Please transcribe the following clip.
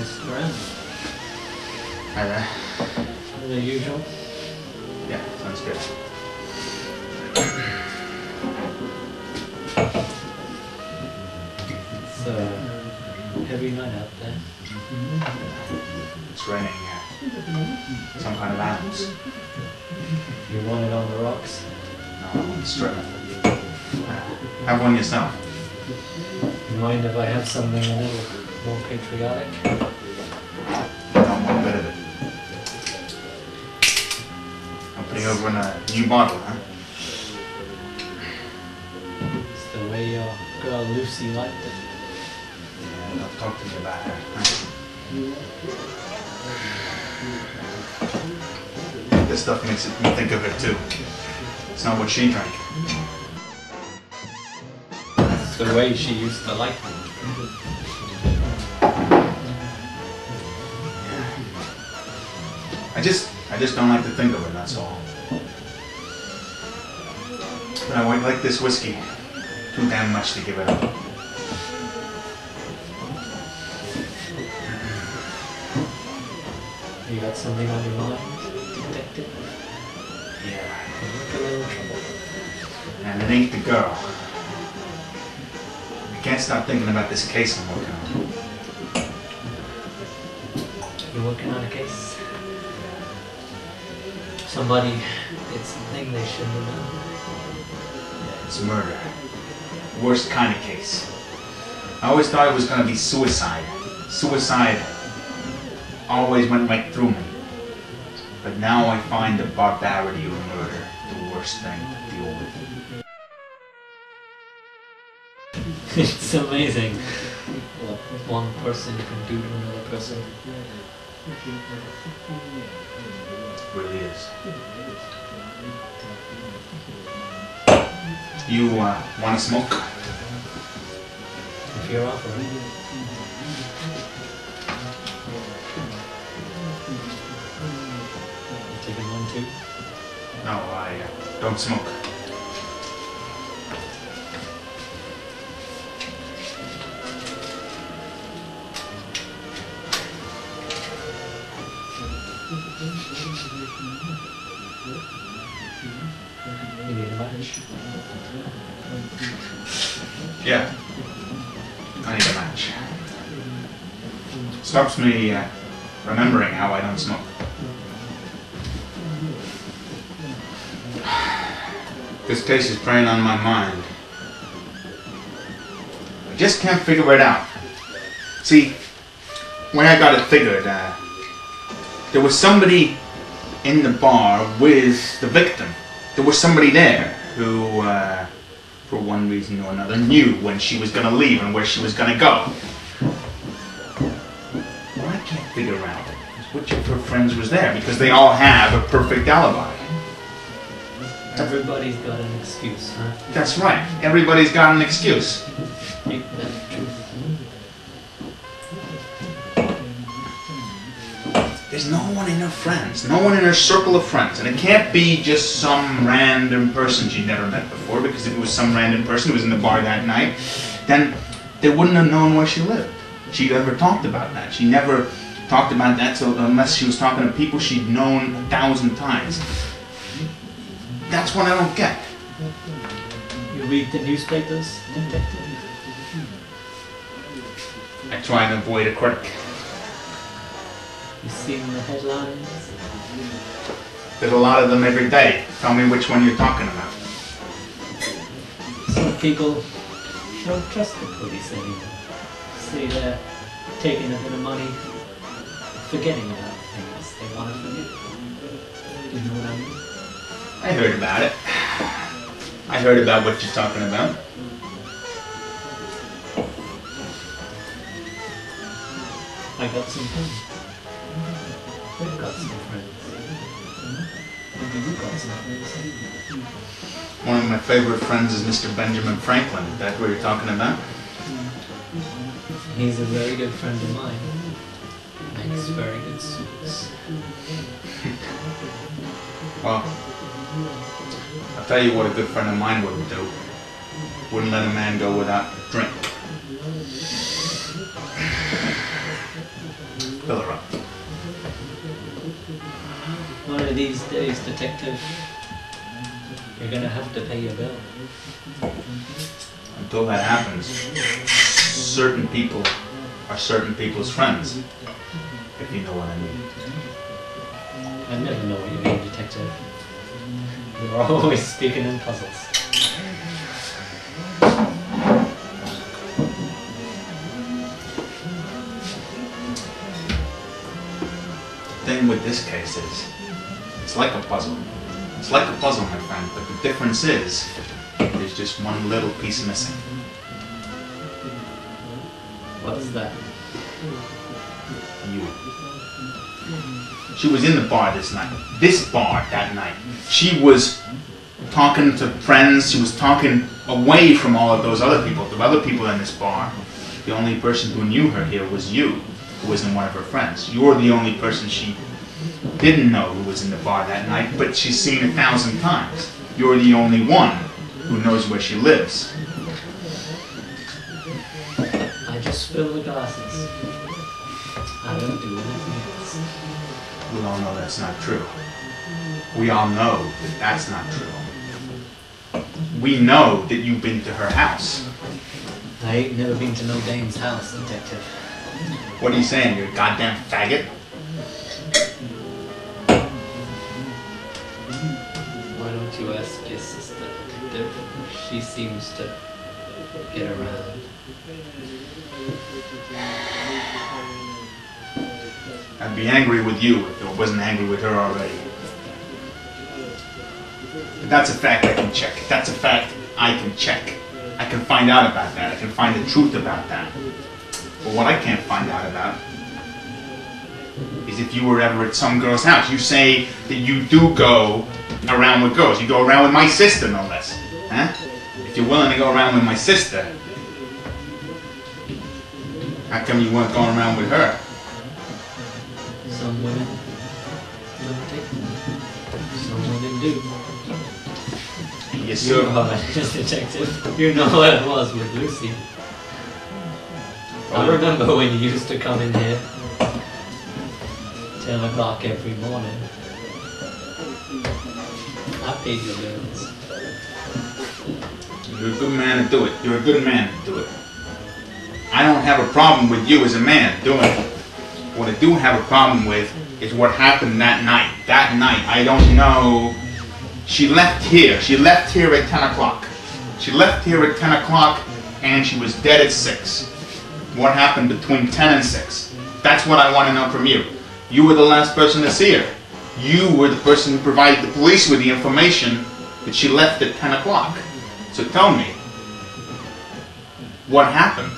Mr. M. Hi there. The usual. Yeah, sounds good. It's a heavy night out there. It's raining some kind of animals. You want it on the rocks? No, I want the strip. Have one yourself. You mind if I have something a little more patriotic? Not one bit of it. I'm putting over in a new bottle, huh? It's the way your girl Lucy liked it. Yeah, don't talk to me about her. This stuff makes me think of her too. It's not what she drank. It's the way she used to like me. I just don't like to think of it, that's all. But I like this whiskey too damn much to give it up. You got something on your mind, detective? Yeah. A little trouble. And it ain't the girl. I can't stop thinking about this case I'm working on. You're working on a case? Somebody did something they shouldn't have done. Yeah, it's murder. Worst kind of case. I always thought it was going to be suicide. Suicide always went right through me. But now I find the barbarity of murder the worst thing to deal with. It's amazing what one person can do to another person. It really is. You want to smoke? If you're offering. You taking one too? No, I don't smoke. You need a match? Yeah. I need a match. Stops me remembering how I don't smoke. This case is preying on my mind. I just can't figure it out. See, when I got it figured, there was somebody in the bar with the victim. There was somebody there who, for one reason or another, knew when she was going to leave and where she was going to go. What I can't figure out is which of her friends was there, because they all have a perfect alibi. Everybody's got an excuse, huh? That's right. Everybody's got an excuse. Ain't that the truth? There's no one in her friends, no one in her circle of friends, and it can't be just some random person she'd never met before, because if it was some random person who was in the bar that night, then they wouldn't have known where she lived. She'd ever talked about that. She never talked about that unless she was talking to people she'd known 1,000 times. That's what I don't get. You read the newspapers, detective? I try and avoid a critic. You seen the headlines? There's a lot of them every day. Tell me which one you're talking about. Some people don't trust the police anymore. Say they're taking a bit of money, forgetting about things they want to forget. You know what I mean? I heard about it. I heard about what you're talking about. I got some friends. We've got some friends. Maybe you got some friends. One of my favorite friends is Mr. Benjamin Franklin. Is that what you're talking about? He's a very good friend of mine. Makes very good suits. Well, I'll tell you what a good friend of mine wouldn't do. Wouldn't let a man go without a drink. fill her up. One of these days, detective, you're gonna have to pay your bill. Until that happens, certain people are certain people's friends, if you know what I mean. I never know what you mean, detective. You're always speaking in puzzles. The thing with this case is, it's like a puzzle. It's like a puzzle, my friend, but the difference is, there's just one little piece missing. What is that? You. She was in the bar this night. This bar that night. She was talking to friends. She was talking away from all of those other people, the other people in this bar. The only person who knew her here was you, who wasn't one of her friends. You're the only person she didn't know who was in the bar that night, but she's seen 1,000 times. You're the only one who knows where she lives. I just fill the glasses. I don't do anything else. We all know that's not true. We all know that that's not true. We know that you've been to her house. I ain't never been to no dame's house, detective. What are you saying? You're a goddamn faggot? Why don't you ask your sister, detective? She seems to get around. I'd be angry with you if I wasn't angry with her already. But that's a fact I can check. That's a fact I can check. I can find out about that. I can find the truth about that. But what I can't find out about is if you were ever at some girl's house. You say that you do go around with girls. You go around with my sister, no less. Huh? If you're willing to go around with my sister, how come you weren't going around with her? Some women don't take them. Some women do. Yes, You sir. know how it is, detective. You know what it was with Lucy. I remember when you used to come in here 10 o'clock every morning. I paid your bills. You're a good man to do it. You're a good man to do it. I don't have a problem with you as a man doing it. What I do have a problem with is what happened that night. That night, I don't know. She left here. She left here at 10 o'clock. She left here at 10 o'clock and she was dead at 6. What happened between 10 and 6? That's what I want to know from you. You were the last person to see her. You were the person who provided the police with the information that she left at 10 o'clock. So tell me, what happened?